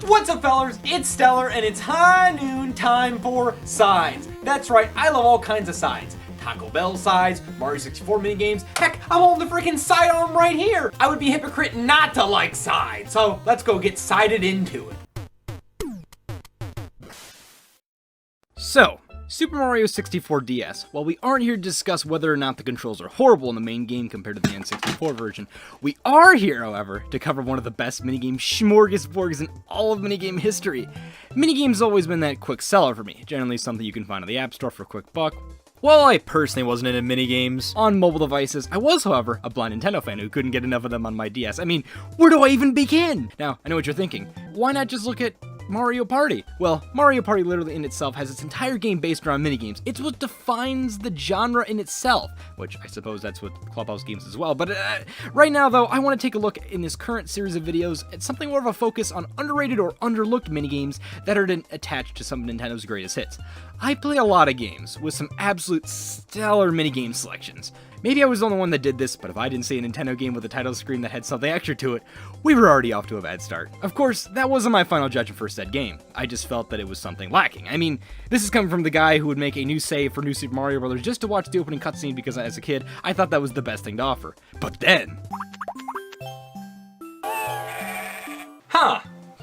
What's up, fellers? It's Stellar, and it's high noon time for sides. That's right, I love all kinds of sides. Taco Bell sides, Mario 64 minigames, heck, I'm holding the freaking sidearm right here. I would be a hypocrite not to like sides, so let's go get sided into it. So, Super Mario 64 DS. While we aren't here to discuss whether or not the controls are horrible in the main game compared to the N64 version, we are here, however, to cover one of the best minigame smorgasbords in all of minigame history. Minigames have always been that quick seller for me, generally something you can find on the App Store for a quick buck. While I personally wasn't into minigames on mobile devices, I was, however, a blind Nintendo fan who couldn't get enough of them on my DS. I mean, where do I even begin? Now, I know what you're thinking. Why not just look at Mario Party? Well, Mario Party literally in itself has its entire game based around minigames. It's what defines the genre in itself, which I suppose that's what Clubhouse games as well. But right now, though, I want to take a look in this current series of videos at something more of a focus on underrated or underlooked minigames that are attached to some of Nintendo's greatest hits. I play a lot of games with some absolute stellar minigame selections. Maybe I was the only one that did this, but if I didn't see a Nintendo game with a title screen that had something extra to it, we were already off to a bad start. Of course, that wasn't my final judgment for said game. I just felt that it was something lacking. I mean, this is coming from the guy who would make a new save for New Super Mario Bros. Just to watch the opening cutscene because as a kid, I thought that was the best thing to offer. But then...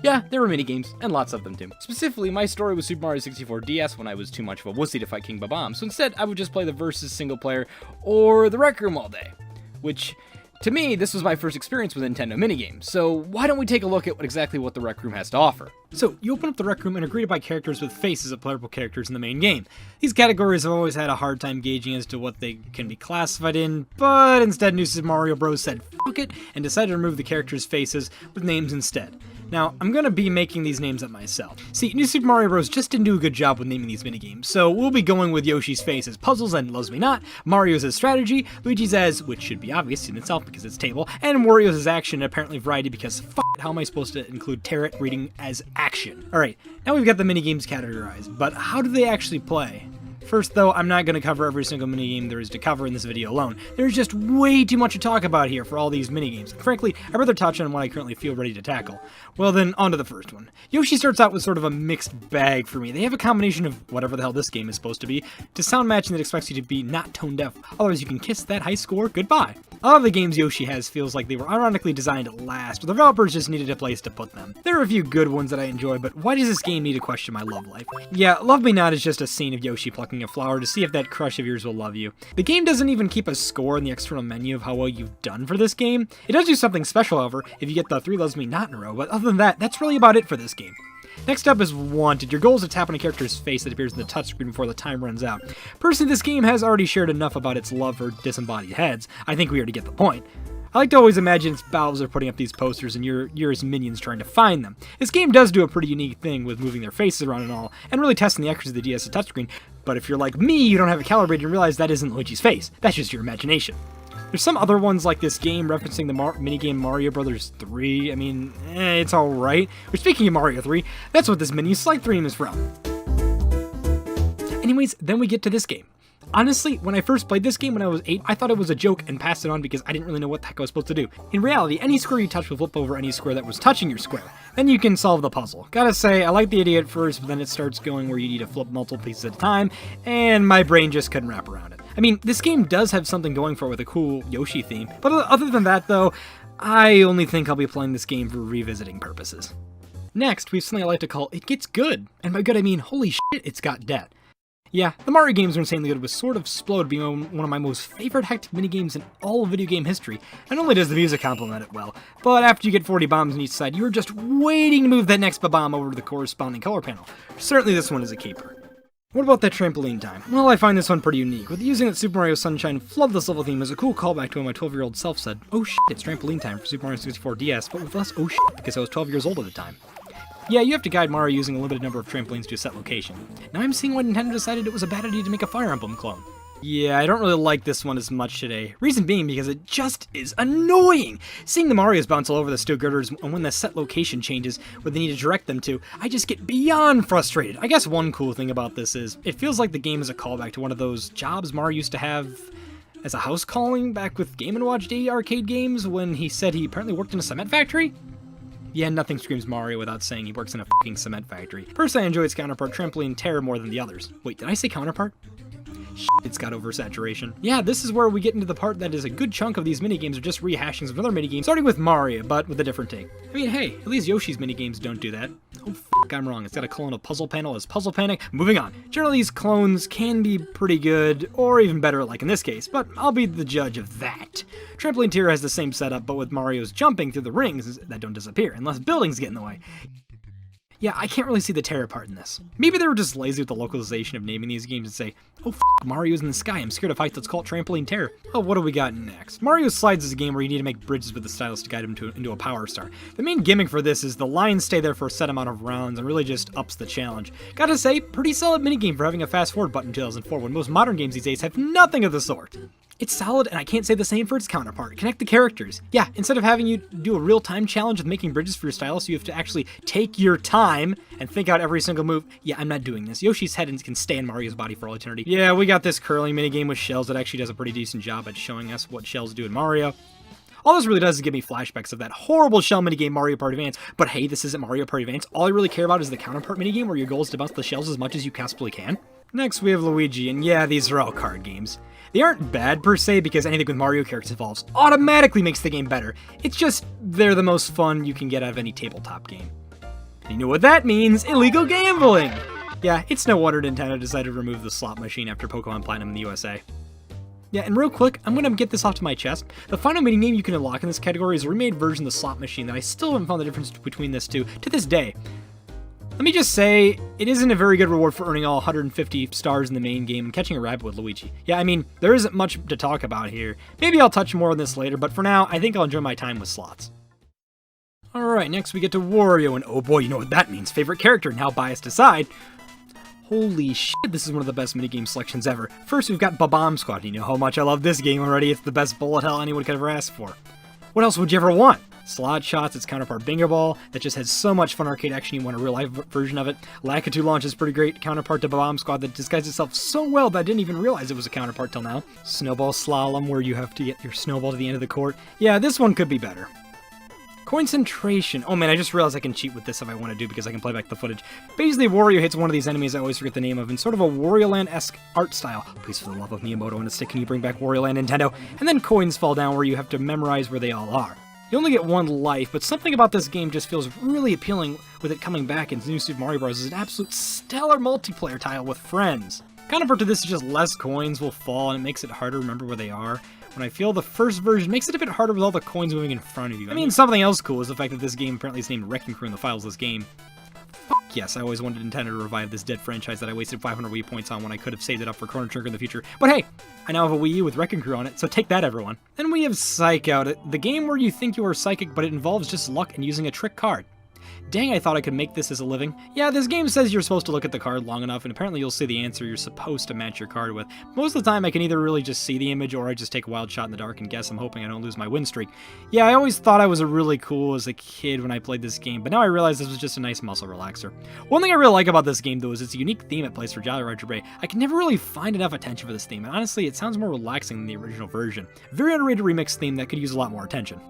Yeah, there were minigames, and lots of them too. Specifically, my story was Super Mario 64 DS when I was too much of a wussy to fight King Babam, so instead I would just play the Versus single player or the Rec Room all day. Which, to me, this was my first experience with Nintendo minigames, so why don't we take a look at exactly what the Rec Room has to offer. So, you open up the Rec Room and are greeted by characters with faces of playable characters in the main game. These categories have always had a hard time gauging as to what they can be classified in, but instead New Super Mario Bros. Said fuck it and decided to remove the characters' faces with names instead. Now, I'm gonna be making these names up myself. See, New Super Mario Bros. Just didn't do a good job with naming these minigames, so we'll be going with Yoshi's face as puzzles and Loves Me Not, Mario's as strategy, Luigi's as, which should be obvious in itself because it's table, and Wario's as action and apparently variety because fuck it, how am I supposed to include Tarot reading as action? Alright, now we've got the minigames categorized, but how do they actually play? First, though, I'm not going to cover every single minigame there is to cover in this video alone. There's just way too much to talk about here for all these minigames. Frankly, I'd rather touch on what I currently feel ready to tackle. Well then, on to the first one. Yoshi starts out with sort of a mixed bag for me. They have a combination of whatever the hell this game is supposed to be, to sound matching that expects you to be not tone deaf, otherwise you can kiss that high score goodbye. A lot of the games Yoshi has feels like they were ironically designed at last, the developers just needed a place to put them. There are a few good ones that I enjoy, but why does this game need to question my love life? Yeah, Love Me Not is just a scene of Yoshi plucking a flower to see if that crush of yours will love you. The game doesn't even keep a score in the external menu of how well you've done for this game. It does do something special, however, if you get the 3 Loves Me Not in a row, but other than that, that's really about it for this game. Next up is Wanted. Your goal is to tap on a character's face that appears in the touchscreen before the time runs out. Personally, this game has already shared enough about its love for disembodied heads. I think we already get the point. I like to always imagine it's Bowser putting up these posters and you're his minions trying to find them. This game does do a pretty unique thing with moving their faces around and all, and really testing the accuracy of the DS touchscreen, but if you're like me, you don't have it calibrated and realize that isn't Luigi's face. That's just your imagination. There's some other ones like this game referencing the minigame Mario Bros. 3. I mean, it's alright. But speaking of Mario 3, that's what this mini slide theme is from. Anyways, then we get to this game. Honestly, when I first played this game when I was 8, I thought it was a joke and passed it on because I didn't really know what the heck I was supposed to do. In reality, any square you touch will flip over any square that was touching your square. Then you can solve the puzzle. Gotta say, I like the idea at first, but then it starts going where you need to flip multiple pieces at a time, and my brain just couldn't wrap around it. I mean, this game does have something going for it with a cool Yoshi theme, but other than that though, I only think I'll be playing this game for revisiting purposes. Next, we have something I like to call It Gets Good, and by good I mean holy shit, it's got debt. Yeah, the Mario games are insanely good, with sort of Splode being one of my most favorite hectic minigames in all of video game history. Not only does the music complement it well, but after you get 40 bombs on each side, you're just waiting to move that next bomb over to the corresponding color panel. Certainly this one is a keeper. What about that trampoline time? Well, I find this one pretty unique, with using that Super Mario Sunshine floodless level theme as a cool callback to when my 12-year-old self said, "Oh shit, it's trampoline time" for Super Mario 64 DS, but with less oh shit because I was 12 years old at the time. Yeah, you have to guide Mario using a limited number of trampolines to a set location. Now I'm seeing why Nintendo decided it was a bad idea to make a Fire Emblem clone. Yeah, I don't really like this one as much today. Reason being because it just is annoying! Seeing the Marios bounce all over the steel girders and when the set location changes where they need to direct them to, I just get beyond frustrated. I guess one cool thing about this is, it feels like the game is a callback to one of those jobs Mario used to have as a house calling back with Game & Watch Day arcade games when he said he apparently worked in a cement factory? Yeah, nothing screams Mario without saying he works in a fucking cement factory. Personally, I enjoy its counterpart, Trampoline Terror, more than the others. Wait, did I say counterpart? Shit, it's got oversaturation. Yeah, this is where we get into the part that is a good chunk of these minigames are just rehashings of another minigame, starting with Mario, but with a different take. I mean, hey, at least Yoshi's minigames don't do that. Oh, fuck, I'm wrong. It's got a clone of Puzzle Panel as Puzzle Panic. Moving on. Generally, these clones can be pretty good, or even better, like in this case, but I'll be the judge of that. Trampoline Tier has the same setup, but with Mario's jumping through the rings that don't disappear, unless buildings get in the way. Yeah, I can't really see the terror part in this. Maybe they were just lazy with the localization of naming these games and say, oh f***, Mario's in the sky, I'm scared of heights, let's call it Trampoline Terror. Oh, what do we got next? Mario Slides is a game where you need to make bridges with the stylus to guide him into a power star. The main gimmick for this is the lines stay there for a set amount of rounds and really just ups the challenge. Gotta say, pretty solid minigame for having a fast forward button in 2004 when most modern games these days have nothing of the sort. It's solid, and I can't say the same for its counterpart. Connect the characters. Yeah, instead of having you do a real-time challenge with making bridges for your stylus, you have to actually take your time and think out every single move. Yeah, I'm not doing this. Yoshi's head can stay in Mario's body for all eternity. Yeah, we got this curling minigame with shells that actually does a pretty decent job at showing us what shells do in Mario. All this really does is give me flashbacks of that horrible shell minigame Mario Party Advance. But hey, this isn't Mario Party Advance. All I really care about is the counterpart minigame where your goal is to bounce the shells as much as you possibly can. Next, we have Luigi, and yeah, these are all card games. They aren't bad per se because anything with Mario characters involves automatically makes the game better. It's just they're the most fun you can get out of any tabletop game. And you know what that means? Illegal gambling! Yeah, it's no wonder Nintendo decided to remove the slot machine after Pokemon Platinum in the USA. Yeah, and real quick, I'm gonna get this off to my chest. The final minigame you can unlock in this category is a remade version of the slot machine that I still haven't found the difference between this two to this day. Let me just say, it isn't a very good reward for earning all 150 stars in the main game and catching a rabbit with Luigi. Yeah, I mean, there isn't much to talk about here. Maybe I'll touch more on this later, but for now, I think I'll enjoy my time with slots. Alright, next we get to Wario, and oh boy, you know what that means. Favorite character, now biased aside. Holy shit, this is one of the best minigame selections ever. First, we've got Bomb Squad. You know how much I love this game already. It's the best bullet hell anyone could ever ask for. What else would you ever want? Slot Shots, its counterpart Bingo Ball, that just has so much fun arcade action you want a real-life version of it. Lakitu Launch is pretty great, counterpart to Bomb Squad that disguised itself so well that I didn't even realize it was a counterpart till now. Snowball Slalom, where you have to get your snowball to the end of the court. Yeah, this one could be better. Concentration. Oh man, I just realized I can cheat with this if I want to do because I can play back the footage. Basically, Wario hits one of these enemies I always forget the name of in sort of a Wario Land-esque art style. Please, for the love of Miyamoto and a stick, can you bring back Wario Land, Nintendo? And then coins fall down where you have to memorize where they all are. You only get one life, but something about this game just feels really appealing with it coming back in New Super Mario Bros. Is an absolute stellar multiplayer title with friends. Counterpart to this is just less coins will fall and it makes it harder to remember where they are. When I feel the first version makes it a bit harder with all the coins moving in front of you. I mean, something else cool is the fact that this game apparently is named Wrecking Crew in the files of this game. Fuck yes, I always wanted Nintendo to revive this dead franchise that I wasted 500 Wii points on when I could have saved it up for Chrono Trigger in the future. But hey, I now have a Wii U with Wrecking Crew on it, so take that, everyone. Then we have Psych Out, the game where you think you are psychic, but it involves just luck and using a trick card. Dang, I thought I could make this as a living. Yeah, this game says you're supposed to look at the card long enough, and apparently you'll see the answer you're supposed to match your card with. Most of the time, I can either really just see the image, or I just take a wild shot in the dark and guess I'm hoping I don't lose my win streak. Yeah, I always thought I was really cool as a kid when I played this game, but now I realize this was just a nice muscle relaxer. One thing I really like about this game, though, is its unique theme it plays for Jolly Roger Bay. I can never really find enough attention for this theme, and honestly, it sounds more relaxing than the original version. Very underrated remix theme that could use a lot more attention.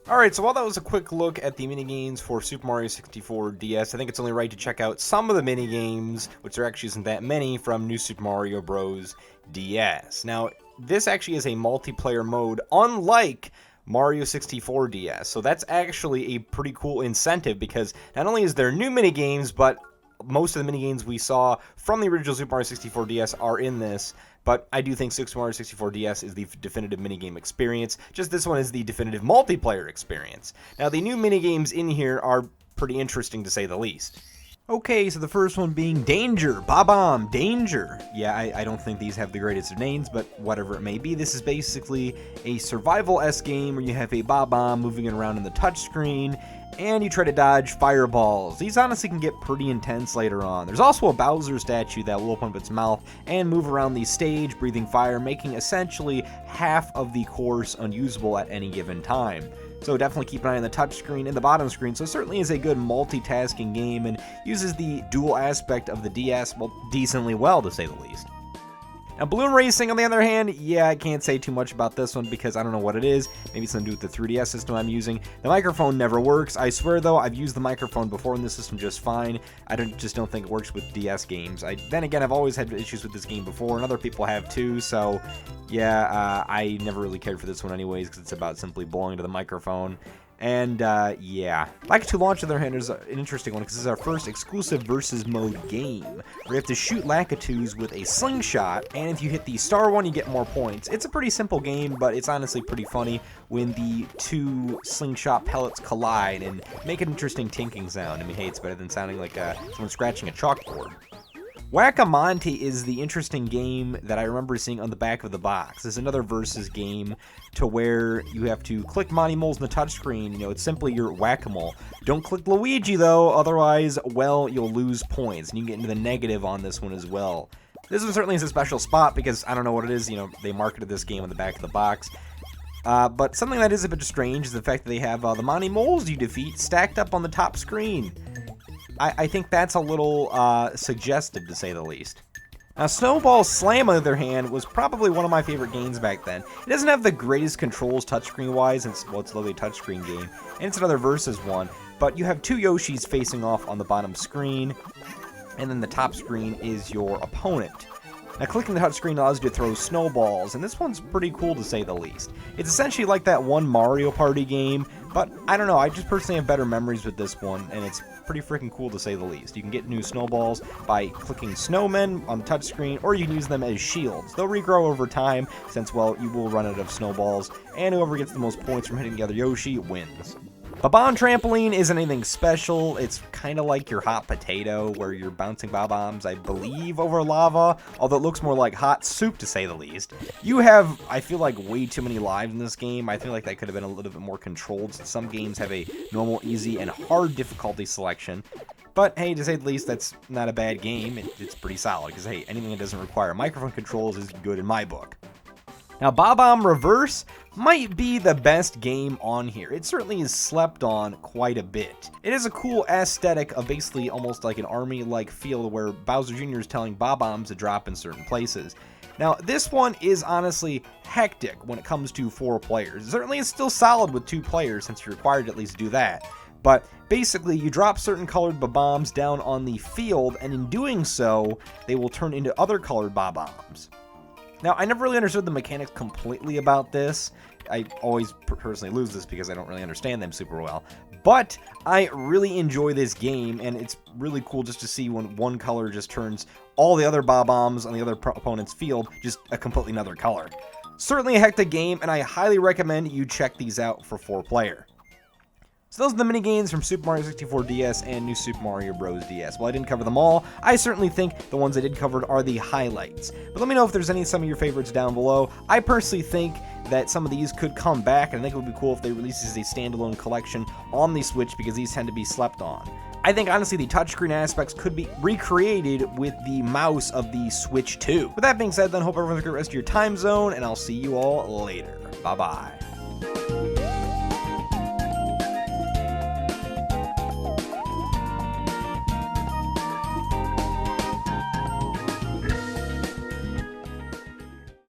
Alright, so while that was a quick look at the minigames for Super Mario 64 DS, I think it's only right to check out some of the minigames, which there actually isn't that many, from New Super Mario Bros. DS. Now, this actually is a multiplayer mode, unlike Mario 64 DS, so that's actually a pretty cool incentive, because not only is there new minigames, but most of the minigames we saw from the original Super Mario 64 DS are in this. But I do think Super Mario 64 DS is the definitive minigame experience. Just this one is the definitive multiplayer experience. Now, the new minigames in here are pretty interesting, to say the least. Okay, so the first one being Danger. Bob-omb, Danger. Yeah, I don't think these have the greatest of names, but whatever it may be, this is basically a survival-esque game where you have a Bob-omb moving around in the touchscreen, and you try to dodge fireballs. These honestly can get pretty intense later on. There's also a Bowser statue that will open up its mouth and move around the stage, breathing fire, making essentially half of the course unusable at any given time. So definitely keep an eye on the touchscreen and the bottom screen. So it certainly is a good multitasking game and uses the dual aspect of the DS, well, decently well, to say the least. Now, Balloon Racing, on the other hand, yeah, I can't say too much about this one because I don't know what it is. Maybe it's something to do with the 3DS system I'm using. The microphone never works. I swear, though, I've used the microphone before in this system just fine. I just don't think it works with DS games. Then again, I've always had issues with this game before, and other people have too, so yeah, I never really cared for this one anyways because it's about simply blowing to the microphone. And, yeah. Like to Launch, on the other hand, is an interesting one because this is our first exclusive versus mode game where you have to shoot Lakitus with a slingshot, and if you hit the star one, you get more points. It's a pretty simple game, but it's honestly pretty funny when the two slingshot pellets collide and make an interesting tinking sound. I mean, hey, it's better than sounding like someone scratching a chalkboard. Whack-A-Monte is the interesting game that I remember seeing on the back of the box. It's another versus game to where you have to click Monty Moles on the touchscreen. You know, it's simply your whack-a-mole. Don't click Luigi, though, otherwise, well, you'll lose points, and you can get into the negative on this one as well. This one certainly is a special spot because I don't know what it is. You know, they marketed this game on the back of the box. But something that is a bit strange is the fact that they have the Monty Moles you defeat stacked up on the top screen. I think that's a little suggestive, to say the least. Now, Snowball Slam, on the other hand, was probably one of my favorite games back then. It doesn't have the greatest controls touchscreen-wise, it's a lovely touchscreen game, and it's another versus one, but you have two Yoshis facing off on the bottom screen, and then the top screen is your opponent. Now, clicking the touchscreen allows you to throw snowballs, and this one's pretty cool to say the least. It's essentially like that one Mario Party game, but I don't know, I just personally have better memories with this one, and it's pretty freaking cool to say the least. You can get new snowballs by clicking snowmen on the touchscreen, or you can use them as shields. They'll regrow over time, since, well, you will run out of snowballs, and whoever gets the most points from hitting the other Yoshi wins. Bob-omb Trampoline isn't anything special. It's kind of like your hot potato, where you're bouncing bob-ombs, I believe, over lava, although it looks more like hot soup, to say the least. You have, I feel like, way too many lives in this game. I feel like that could have been a little bit more controlled, since some games have a normal, easy, and hard difficulty selection. But, hey, to say the least, that's not a bad game. It's pretty solid, because, hey, anything that doesn't require microphone controls is good in my book. Now, Bob-omb Reverse might be the best game on here. It certainly is slept on quite a bit. It has a cool aesthetic of basically almost like an army-like feel where Bowser Jr. is telling Bob-ombs to drop in certain places. Now, this one is honestly hectic when it comes to 4 players. Certainly it's still solid with 2 players since you're required to at least do that. But basically, you drop certain colored bob-ombs down on the field, and in doing so, they will turn into other colored bob-ombs. Now, I never really understood the mechanics completely about this. I always personally lose this because I don't really understand them super well. But I really enjoy this game, and it's really cool just to see when one color just turns all the other bob-ombs on the other opponent's field just a completely another color. Certainly a hectic game, and I highly recommend you check these out for 4-player. So those are the mini-games from Super Mario 64 DS and New Super Mario Bros. DS. While I didn't cover them all, I certainly think the ones I did cover are the highlights. But let me know if there's some of your favorites down below. I personally think that some of these could come back, and I think it would be cool if they released as a standalone collection on the Switch because these tend to be slept on. I think, honestly, the touchscreen aspects could be recreated with the mouse of the Switch 2. With that being said, then, hope everyone has a great rest of your time zone, and I'll see you all later. Bye-bye.